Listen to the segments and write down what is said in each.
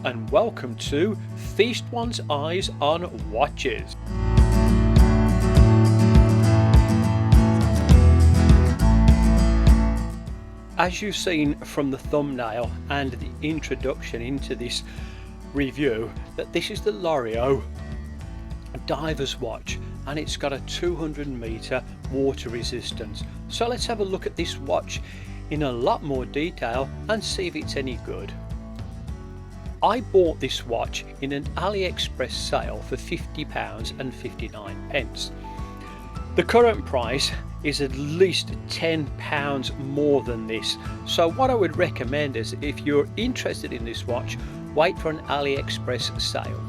and welcome to Feast One's Eyes on Watches. As you've seen from the thumbnail and the introduction into this review, that this is the Loreo Diver's watch and it's got a 200 meter water resistance. So let's have a look at this watch in a lot more detail and see if it's any good. I bought this watch in an AliExpress sale for £50.59. The current price is at least £10 more than this. So what I would recommend is, if you're interested in this watch, wait for an AliExpress sale.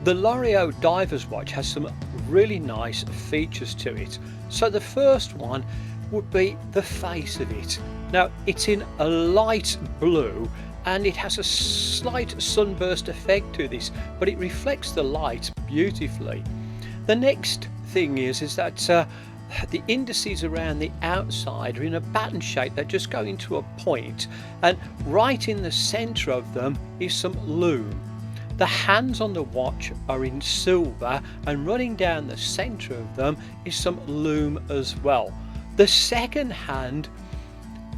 The Loreo Diver's watch has some really nice features to it. So the first one would be the face of it. Now it's in a light blue and it has a slight sunburst effect to this, but it reflects the light beautifully. The next thing is that the indices around the outside are in a baton shape that just go into a point, and right in the center of them is some lume. The hands on the watch are in silver, and running down the center of them is some lume as well. The second hand,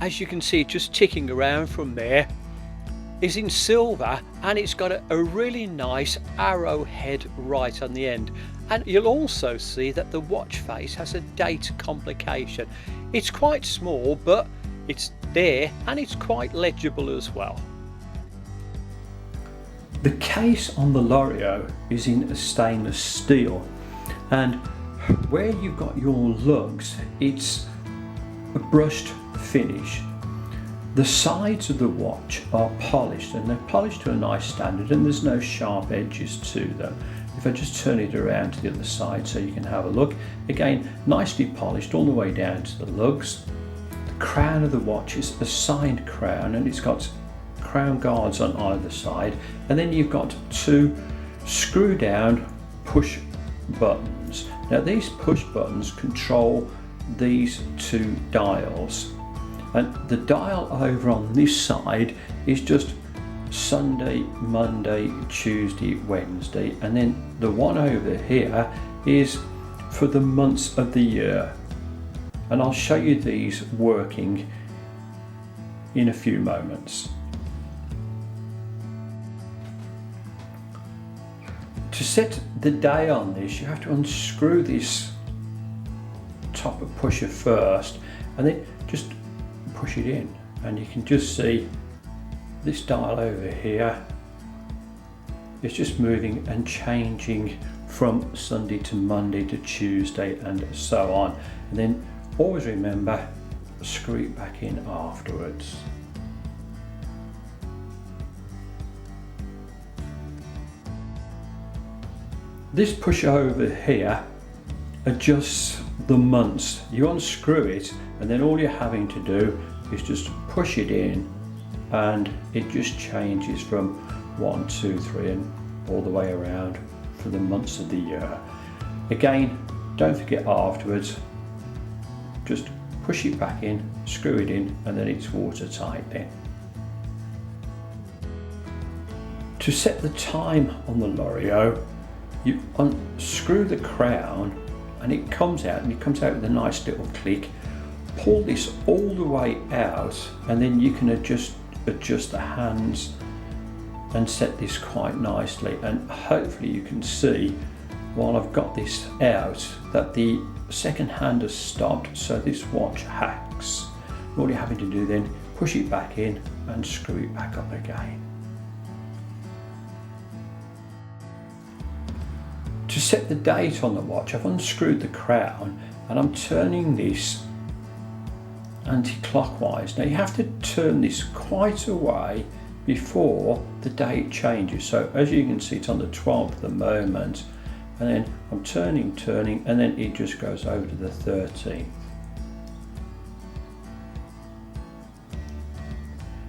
as you can see just ticking around from there, is in silver, and it's got a really nice arrowhead right on the end. And you'll also see that the watch face has a date complication. It's quite small, but it's there and it's quite legible as well. The case on the Loreo is in stainless steel, and where you've got your lugs, it's a brushed finish. The sides of the watch are polished, and they're polished to a nice standard, and there's no sharp edges to them. If I just turn it around to the other side so you can have a look, again nicely polished all the way down to the lugs. The crown of the watch is a signed crown, and it's got crown guards on either side, and then you've got two screw down push buttons. Now these push buttons control these two dials, and the dial over on this side is just Sunday, Monday, Tuesday, Wednesday, and then the one over here is for the months of the year, and I'll show you these working in a few moments. To set the day on this, you have to unscrew this top pusher first and then just push it in, and you can just see this dial over here is just moving and changing from Sunday to Monday to Tuesday and so on. And then always remember, screw it back in afterwards. This pusher over here adjusts the months. You unscrew it, and then all you're having to do is just push it in, and it just changes from 1, 2, 3 and all the way around for the months of the year. Again, don't forget afterwards, just push it back in, screw it in, and then it's watertight then. To set the time on the Loreo, you unscrew the crown and it comes out, and it comes out with a nice little click. Pull this all the way out, and then you can adjust the hands and set this quite nicely. And hopefully you can see while I've got this out that the second hand has stopped, so this watch hacks. All you're having to do then, push it back in and screw it back up again. To set the date on the watch, I've unscrewed the crown and I'm turning this anti-clockwise. Now you have to turn this quite a way before the date changes. So as you can see, it's on the 12th at the moment, and then I'm turning, and then it just goes over to the 13th.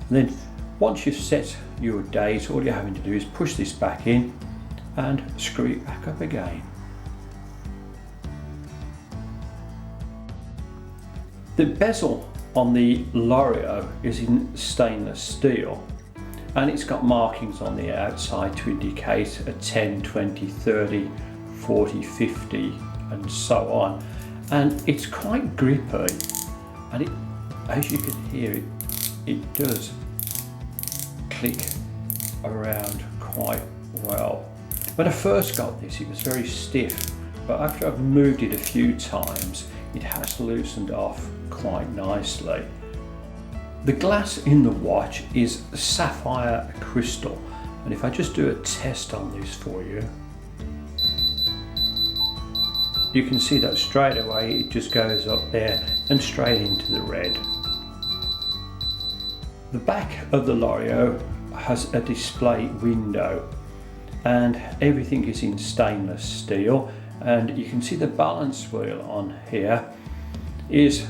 And then once you've set your date, all you're having to do is push this back in and screw it back up again. The bezel on the Loreo is in stainless steel, and it's got markings on the outside to indicate a 10, 20, 30, 40, 50 and so on. And it's quite grippy, and it, as you can hear, it does click around quite well. When I first got this, it was very stiff, but after I've moved it a few times, it has loosened off quite nicely. The glass in the watch is sapphire crystal, and if I just do a test on this for you, you can see that straight away it just goes up there and straight into the red. The back of the Loreo has a display window, and everything is in stainless steel, and you can see the balance wheel on here is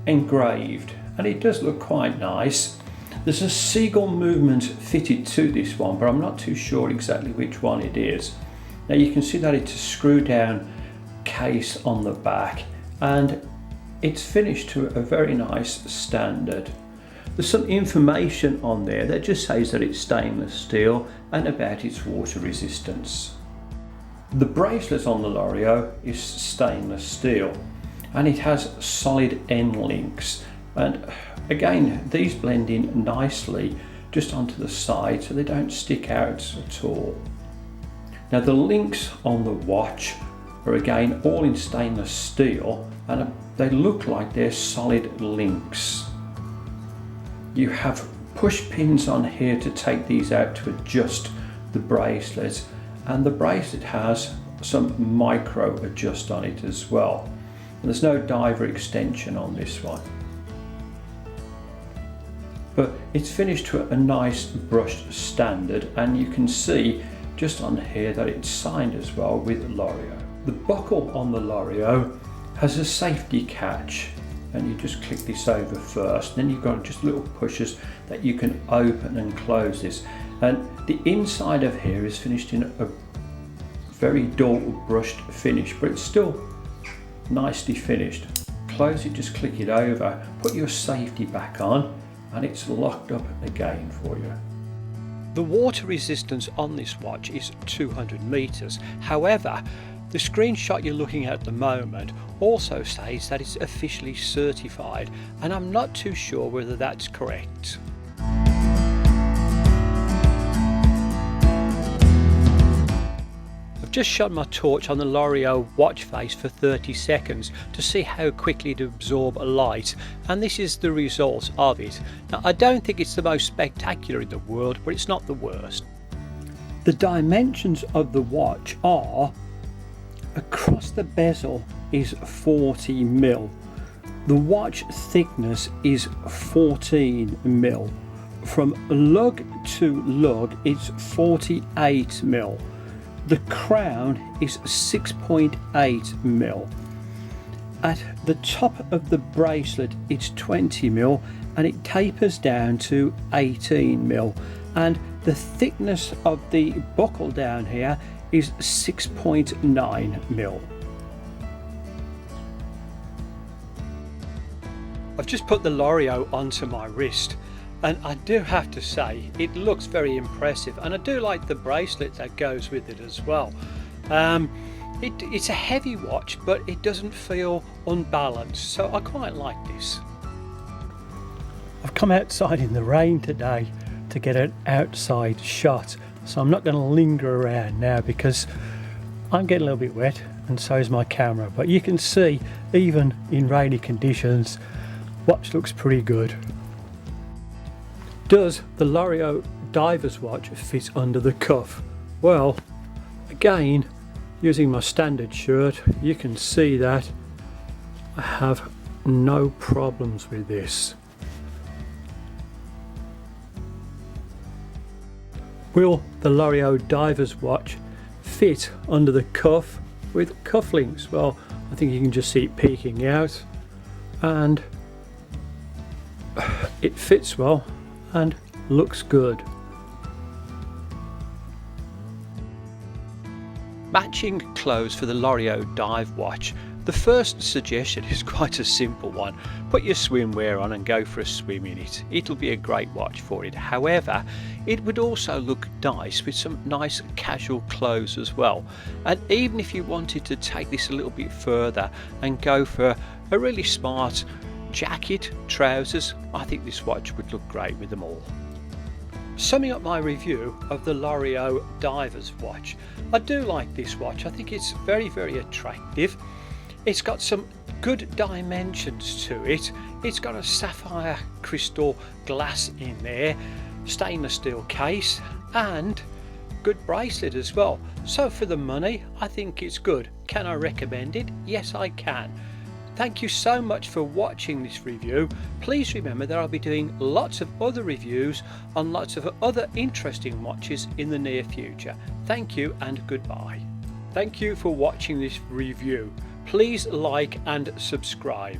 engraved, and it does look quite nice. There's a seagull movement fitted to this one, but I'm not too sure exactly which one it is. Now you can see that it's a screw down case on the back, and it's finished to a very nice standard. There's some information on there that just says that it's stainless steel and about its water resistance. The bracelet on the Loreo is stainless steel, and it has solid end links, and again these blend in nicely just onto the side so they don't stick out at all. Now the links on the watch are again all in stainless steel, and they look like they're solid links. You have push pins on here to take these out to adjust the bracelet, and the bracelet has some micro adjust on it as well. And there's no diver extension on this one, but it's finished to a nice brushed standard, and you can see just on here that it's signed as well with Loreo. The buckle on the Loreo has a safety catch, and you just click this over first, then you've got just little pushes that you can open and close this, and the inside of here is finished in a very dull brushed finish, but it's still nicely finished. Close it, just click it over, put your safety back on, and it's locked up again for you. The water resistance on this watch is 200 meters. However, the screenshot you're looking at the moment also says that it's officially certified, and I'm not too sure whether that's correct. I've just shone my torch on the Loreo watch face for 30 seconds to see how quickly it absorbs light, and this is the result of it. Now, I don't think it's the most spectacular in the world, but it's not the worst. The dimensions of the watch are: across the bezel is 40 mil. The watch thickness is 14 mil. From lug to lug it's 48 mil. The crown is 6.8 mil. At the top of the bracelet it's 20 mil, and it tapers down to 18 mil. And the thickness of the buckle down here is 6.9 mil. I've just put the Loreo onto my wrist, and I do have to say it looks very impressive, and I do like the bracelet that goes with it as well. It's a heavy watch, but it doesn't feel unbalanced, so I quite like this. I've come outside in the rain today to get an outside shot, so I'm not going to linger around now because I'm getting a little bit wet, and so is my camera. But you can see, even in rainy conditions, watch looks pretty good. Does the Loreo Diver's watch fit under the cuff? Well, again, using my standard shirt, you can see that I have no problems with this. Will the Loreo Diver's watch fit under the cuff with cufflinks? Well, I think you can just see it peeking out, and it fits well and looks good. Matching clothes for the Loreo Dive watch. The first suggestion is quite a simple one. Put your swimwear on and go for a swim in it. It'll be a great watch for it. However, it would also look nice with some nice casual clothes as well. And even if you wanted to take this a little bit further and go for a really smart jacket, trousers, I think this watch would look great with them all. Summing up my review of the Loreo Diver's watch, I do like this watch. I think it's very, very attractive. It's got some good dimensions to it. It's got a sapphire crystal glass in there, stainless steel case, and good bracelet as well. So for the money, I think it's good. Can I recommend it? Yes, I can. Thank you so much for watching this review. Please remember that I'll be doing lots of other reviews on lots of other interesting watches in the near future. Thank you and goodbye. Thank you for watching this review. Please like and subscribe.